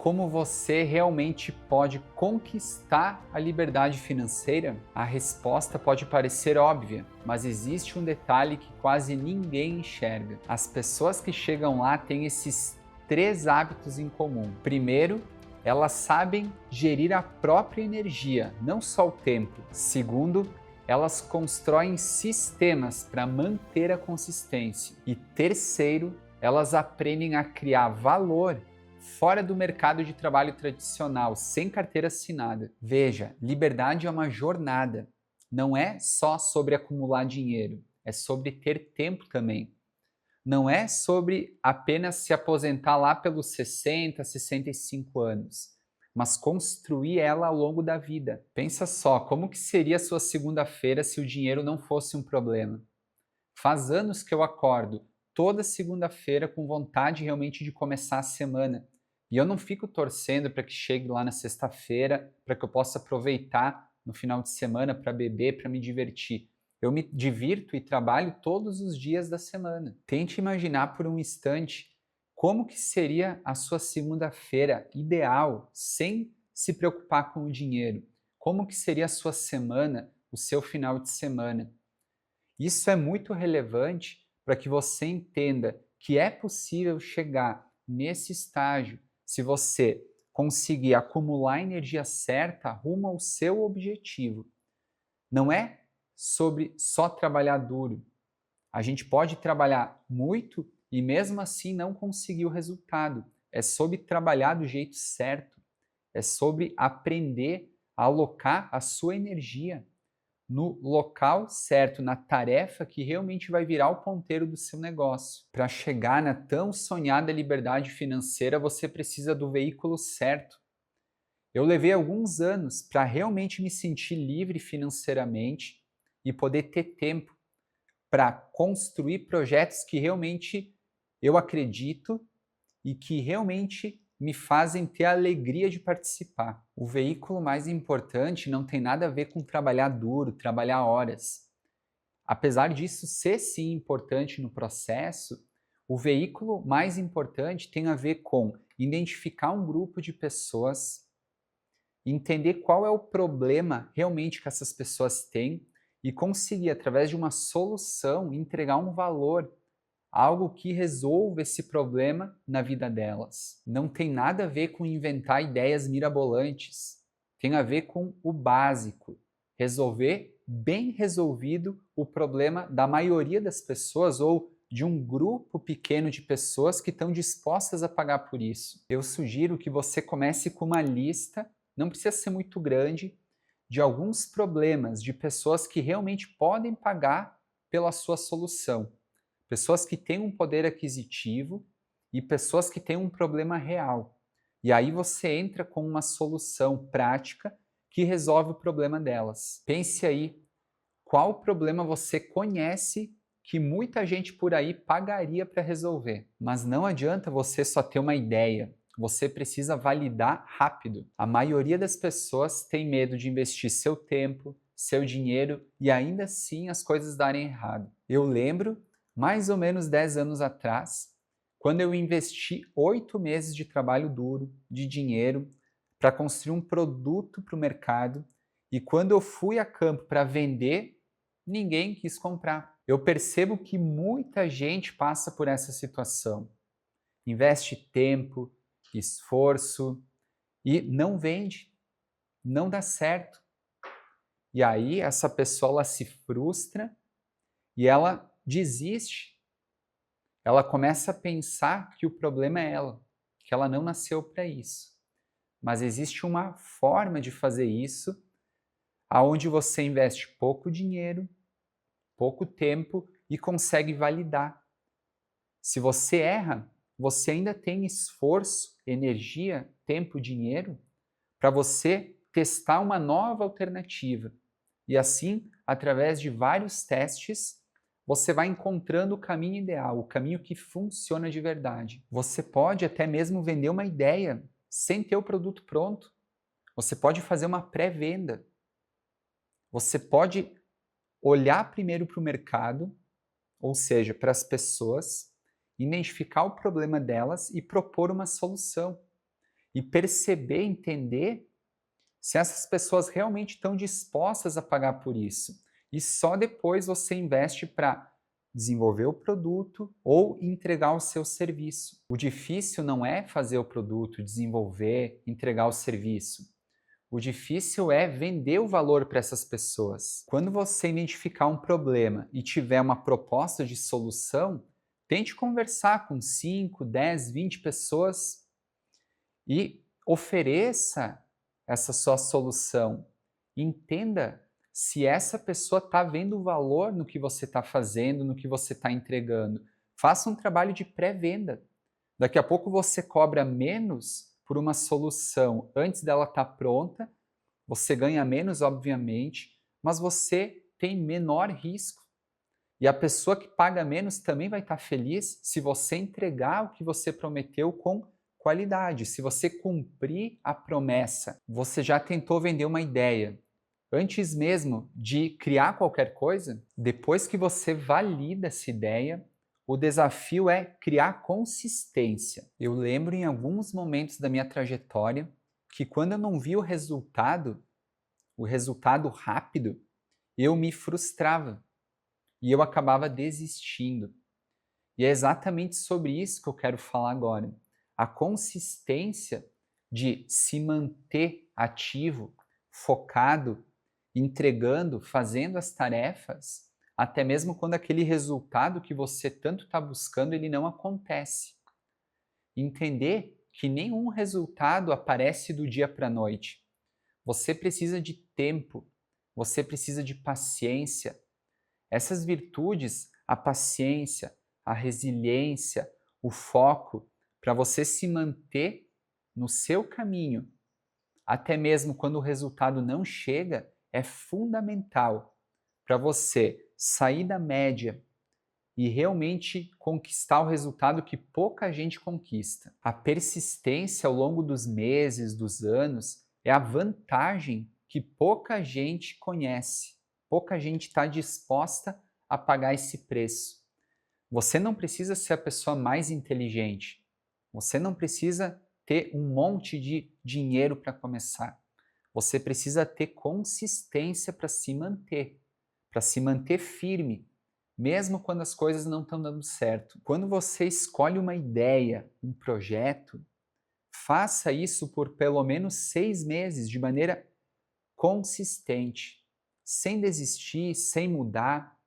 Como você realmente pode conquistar a liberdade financeira? A resposta pode parecer óbvia, mas existe um detalhe que quase ninguém enxerga. As pessoas que chegam lá têm esses três hábitos em comum. Primeiro, elas sabem gerir a própria energia, não só o tempo. Segundo, elas constroem sistemas para manter a consistência. E terceiro, elas aprendem a criar valor fora do mercado de trabalho tradicional, sem carteira assinada. Veja, liberdade é uma jornada. Não é só sobre acumular dinheiro, é sobre ter tempo também. Não é sobre apenas se aposentar lá pelos 60, 65 anos, mas construir ela ao longo da vida. Pensa só, como que seria a sua segunda-feira se o dinheiro não fosse um problema? Faz anos que eu acordo toda segunda-feira com vontade realmente de começar a semana. E eu não fico torcendo para que chegue lá na sexta-feira, para que eu possa aproveitar no final de semana para beber, para me divertir. Eu me divirto e trabalho todos os dias da semana. Tente imaginar por um instante como que seria a sua segunda-feira ideal, sem se preocupar com o dinheiro. Como que seria a sua semana, o seu final de semana. Isso é muito relevante para que você entenda que é possível chegar nesse estágio se você conseguir acumular a energia certa rumo ao seu objetivo. Não é sobre só trabalhar duro. A gente pode trabalhar muito e mesmo assim não conseguir o resultado. É sobre trabalhar do jeito certo. É sobre aprender a alocar a sua energia no local certo, na tarefa que realmente vai virar o ponteiro do seu negócio. Para chegar na tão sonhada liberdade financeira, você precisa do veículo certo. Eu levei alguns anos para realmente me sentir livre financeiramente e poder ter tempo para construir projetos que realmente eu acredito e que realmente me fazem ter a alegria de participar. O veículo mais importante não tem nada a ver com trabalhar duro, trabalhar horas. Apesar disso ser sim importante no processo, o veículo mais importante tem a ver com identificar um grupo de pessoas, entender qual é o problema realmente que essas pessoas têm e conseguir, através de uma solução, entregar um valor, algo que resolva esse problema na vida delas. Não tem nada a ver com inventar ideias mirabolantes. Tem a ver com o básico. Resolver bem resolvido o problema da maioria das pessoas ou de um grupo pequeno de pessoas que estão dispostas a pagar por isso. Eu sugiro que você comece com uma lista, não precisa ser muito grande, de alguns problemas de pessoas que realmente podem pagar pela sua solução. Pessoas que têm um poder aquisitivo e pessoas que têm um problema real. E aí você entra com uma solução prática que resolve o problema delas. Pense aí, qual problema você conhece que muita gente por aí pagaria para resolver? Mas não adianta você só ter uma ideia. Você precisa validar rápido. A maioria das pessoas tem medo de investir seu tempo, seu dinheiro e ainda assim as coisas darem errado. Eu lembro, mais ou menos 10 anos atrás, quando eu investi 8 meses de trabalho duro, de dinheiro, para construir um produto para o mercado, e quando eu fui a campo para vender, ninguém quis comprar. Eu percebo que muita gente passa por essa situação. Investe tempo, esforço e não vende, não dá certo. E aí essa pessoa ela se frustra e ela desiste. Ela começa a pensar que o problema é ela, que ela não nasceu para isso. Mas existe uma forma de fazer isso, aonde você investe pouco dinheiro, pouco tempo e consegue validar. Se você erra, você ainda tem esforço, energia, tempo, dinheiro para você testar uma nova alternativa. E assim, através de vários testes, você vai encontrando o caminho ideal, o caminho que funciona de verdade. Você pode até mesmo vender uma ideia sem ter o produto pronto. Você pode fazer uma pré-venda. Você pode olhar primeiro para o mercado, ou seja, para as pessoas, identificar o problema delas e propor uma solução. e perceber, entender se essas pessoas realmente estão dispostas a pagar por isso. E só depois você investe para desenvolver o produto ou entregar o seu serviço. O difícil não é fazer o produto, desenvolver, entregar o serviço. O difícil é vender o valor para essas pessoas. Quando você identificar um problema e tiver uma proposta de solução, tente conversar com 5, 10, 20 pessoas e ofereça essa sua solução. Entenda se essa pessoa está vendo valor no que você está fazendo, no que você está entregando. Faça um trabalho de pré-venda. Daqui a pouco você cobra menos por uma solução antes dela estar pronta, você ganha menos, obviamente, mas você tem menor risco. E a pessoa que paga menos também vai estar feliz se você entregar o que você prometeu com qualidade, se você cumprir a promessa. Você já tentou vender uma ideia antes mesmo de criar qualquer coisa? Depois que você valida essa ideia, o desafio é criar consistência. Eu lembro em alguns momentos da minha trajetória que quando eu não vi o resultado rápido, eu me frustrava e eu acabava desistindo. E é exatamente sobre isso que eu quero falar agora. A consistência de se manter ativo, focado, entregando, fazendo as tarefas, até mesmo quando aquele resultado que você tanto está buscando, ele não acontece. Entender que nenhum resultado aparece do dia para a noite. Você precisa de tempo, você precisa de paciência. Essas virtudes, a paciência, a resiliência, o foco, para você se manter no seu caminho, até mesmo quando o resultado não chega, é fundamental para você sair da média e realmente conquistar o resultado que pouca gente conquista. A persistência ao longo dos meses, dos anos, é a vantagem que pouca gente conhece. Pouca gente está disposta a pagar esse preço. Você não precisa ser a pessoa mais inteligente. Você não precisa ter um monte de dinheiro para começar. Você precisa ter consistência para se manter firme, mesmo quando as coisas não estão dando certo. Quando você escolhe uma ideia, um projeto, faça isso por pelo menos 6 meses de maneira consistente, sem desistir, sem mudar.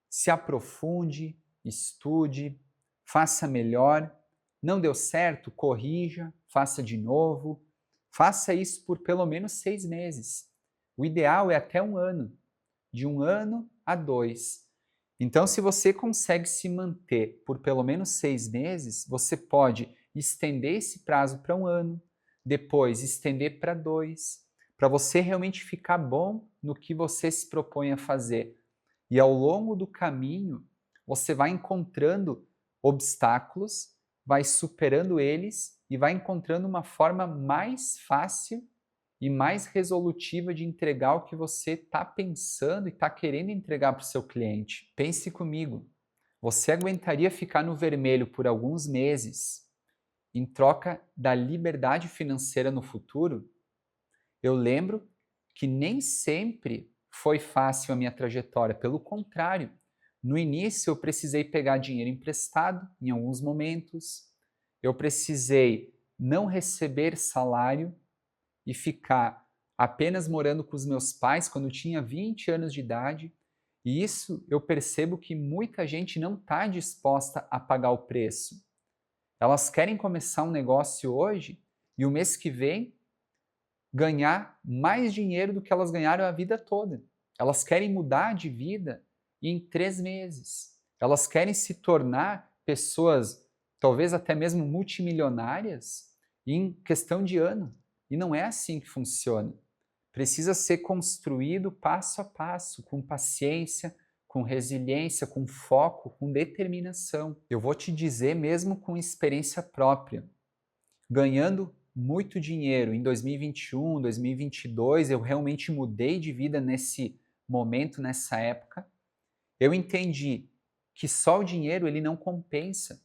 Se aprofunde, estude, faça melhor. Não deu certo? Corrija, faça de novo. Faça isso por pelo menos 6 meses. O ideal é até 1 ano, de 1 ano a 2. Então, se você consegue se manter por pelo menos 6 meses, você pode estender esse prazo para 1 ano, depois estender para 2, para você realmente ficar bom no que você se propõe a fazer. E ao longo do caminho, você vai encontrando obstáculos, vai superando eles e vai encontrando uma forma mais fácil e mais resolutiva de entregar o que você está pensando e está querendo entregar para o seu cliente. Pense comigo, você aguentaria ficar no vermelho por alguns meses em troca da liberdade financeira no futuro? Eu lembro que nem sempre foi fácil a minha trajetória, pelo contrário. No início eu precisei pegar dinheiro emprestado em alguns momentos, eu precisei não receber salário e ficar apenas morando com os meus pais quando eu tinha 20 anos de idade. E isso eu percebo que muita gente não está disposta a pagar o preço. Elas querem começar um negócio hoje e o mês que vem ganhar mais dinheiro do que elas ganharam a vida toda. Elas querem mudar de vida em 3 meses. Elas querem se tornar pessoas, talvez até mesmo multimilionárias, em questão de ano. E não é assim que funciona. Precisa ser construído passo a passo, com paciência, com resiliência, com foco, com determinação. Eu vou te dizer mesmo com experiência própria. Ganhando muito dinheiro em 2021, 2022, eu realmente mudei de vida nesse momento, nessa época. Eu entendi que só o dinheiro ele não compensa.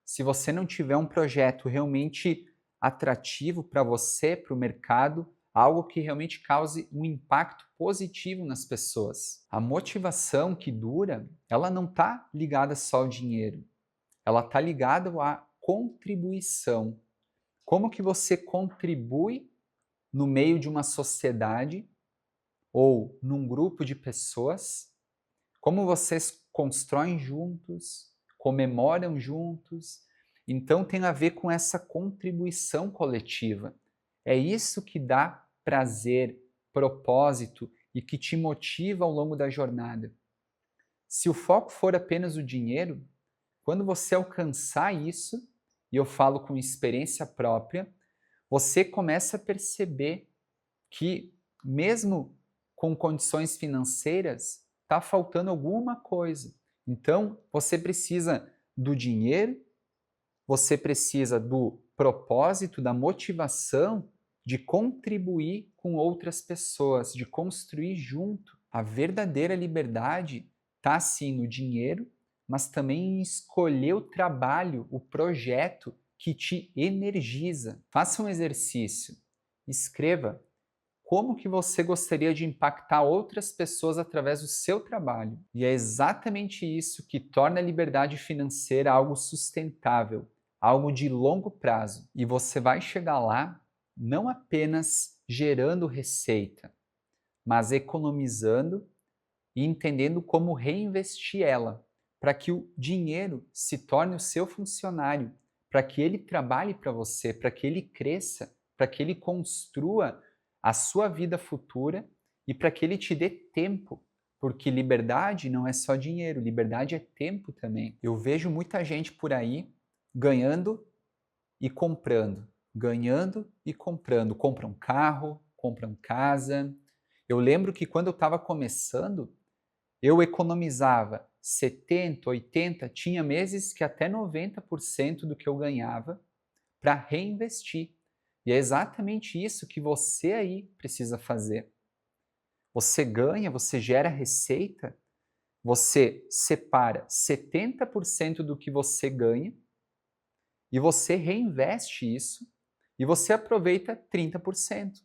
Se você não tiver um projeto realmente atrativo para você, para o mercado, algo que realmente cause um impacto positivo nas pessoas. A motivação que dura, ela não está ligada só ao dinheiro, ela está ligada à contribuição. Como que você contribui no meio de uma sociedade ou num grupo de pessoas? Como vocês constroem juntos, comemoram juntos? Então tem a ver com essa contribuição coletiva. É isso que dá prazer, propósito e que te motiva ao longo da jornada. Se o foco for apenas o dinheiro, quando você alcançar isso, e eu falo com experiência própria, você começa a perceber que, mesmo com condições financeiras, está faltando alguma coisa. Então, você precisa do dinheiro, você precisa do propósito, da motivação de contribuir com outras pessoas, de construir junto. A verdadeira liberdade está sim no dinheiro, mas também em escolher o trabalho, o projeto que te energiza. Faça um exercício. Escreva como que você gostaria de impactar outras pessoas através do seu trabalho. E é exatamente isso que torna a liberdade financeira algo sustentável, algo de longo prazo. E você vai chegar lá não apenas gerando receita, mas economizando e entendendo como reinvestir ela, para que o dinheiro se torne o seu funcionário, para que ele trabalhe para você, para que ele cresça, para que ele construa a sua vida futura e para que ele te dê tempo, porque liberdade não é só dinheiro, liberdade é tempo também. Eu vejo muita gente por aí ganhando e comprando, ganhando e comprando. Compram carro, compram casa. Eu lembro que quando eu estava começando, eu economizava 70, 80, tinha meses que até 90% do que eu ganhava para reinvestir. E é exatamente isso que você aí precisa fazer. Você ganha, você gera receita, você separa 70% do que você ganha e você reinveste isso e você aproveita 30%.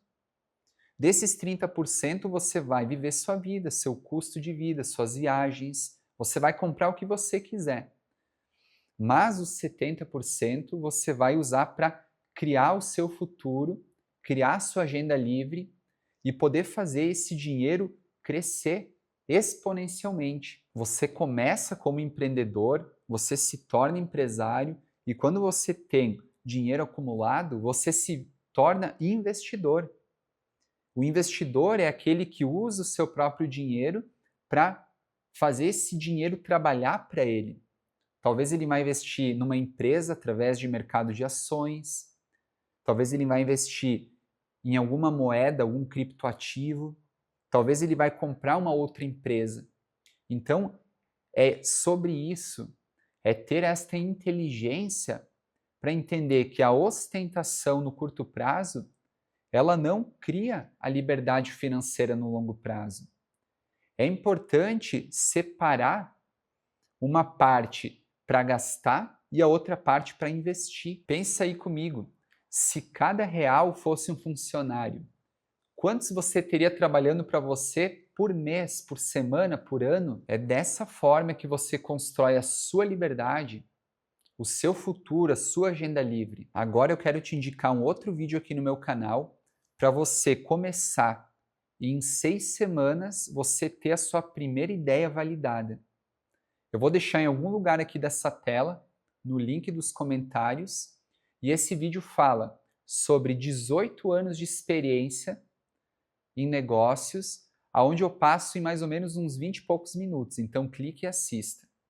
Desses 30% você vai viver sua vida, seu custo de vida, suas viagens, você vai comprar o que você quiser. Mas os 70% você vai usar para criar o seu futuro, criar sua agenda livre e poder fazer esse dinheiro crescer exponencialmente. Você começa como empreendedor, você se torna empresário e quando você tem dinheiro acumulado, você se torna investidor. O investidor é aquele que usa o seu próprio dinheiro para fazer esse dinheiro trabalhar para ele. Talvez ele vai investir numa empresa através de mercado de ações, talvez ele vai investir em alguma moeda, algum criptoativo, talvez ele vai comprar uma outra empresa. Então, é sobre isso, é ter esta inteligência para entender que a ostentação no curto prazo ela não cria a liberdade financeira no longo prazo. É importante separar uma parte para gastar e a outra parte para investir. Pensa aí comigo, se cada real fosse um funcionário, quantos você teria trabalhando para você por mês, por semana, por ano? É dessa forma que você constrói a sua liberdade, o seu futuro, a sua agenda livre. Agora eu quero te indicar um outro vídeo aqui no meu canal para você começar e em 6 semanas você ter a sua primeira ideia validada. Eu vou deixar em algum lugar aqui dessa tela, no link dos comentários, e esse vídeo fala sobre 18 anos de experiência em negócios, aonde eu passo em mais ou menos uns 20 e poucos minutos, então clique e assista.